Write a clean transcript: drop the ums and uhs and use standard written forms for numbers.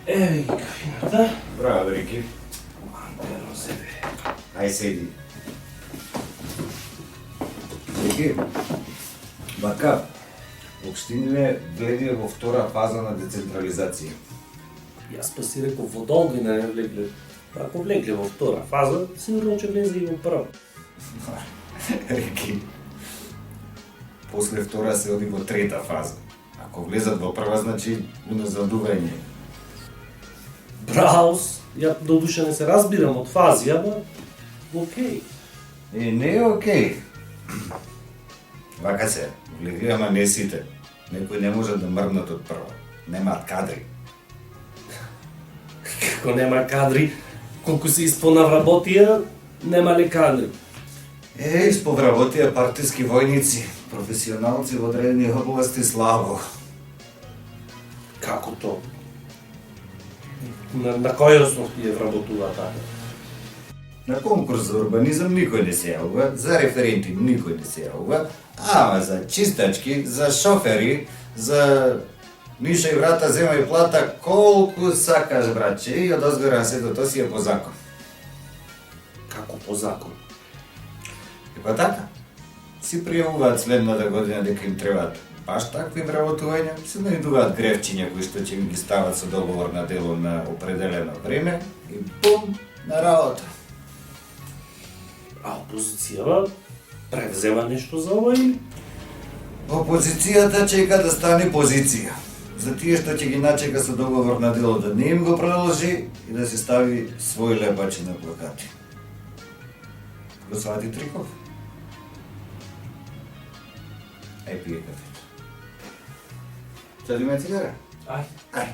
Еви, кафината. Браво, Рики. Антеро себе. Ай, седи. Рики, бака, Общините влегле во втора фаза на децентрализација. Јас па си реков во долгина не влегле. Ако влегле во втора фаза, сигурно ќе влезе и во прва. Рики, после втора се оди во трета фаза. Ако влезат во прва, значи уназадување. Браус, ја до душа не се разбирам од фази, ама окей. Не е окей. Вака се, влегли, ама не сите. Некои не можат да мрднат од прва. Немаат кадри. Како нема кадри, колку се испонавработија, нема ли кадри. Исповработија партиски војници, професионалци во одредени области слабо. Како то? На кој основ ти ја вработува така? На конкурс за урбанизам никој не се јавува, за референти никој не се јавува, ама за чистачки, за шофери, за ниша и врата, зема и плата, колку сакаш, братче, и од озгора сето тоа си е по закон. Како по закон? И па така, си пријавуваат следната година дека им требаат баш такви вработувања, се најдуваат гревчиња кои што ќе ги стават со договор на дело на определено време и бум, на работа. А опозицијава превзема нешто за ова или? Опозицијата чека да стане позиција. За тие што ќе ги начека со договор на дело да не им го продолжи и да се стави свој лепачи на плакати. Го свати Триков? Ај пие кафе. Садиме цигара? Ај. Ај.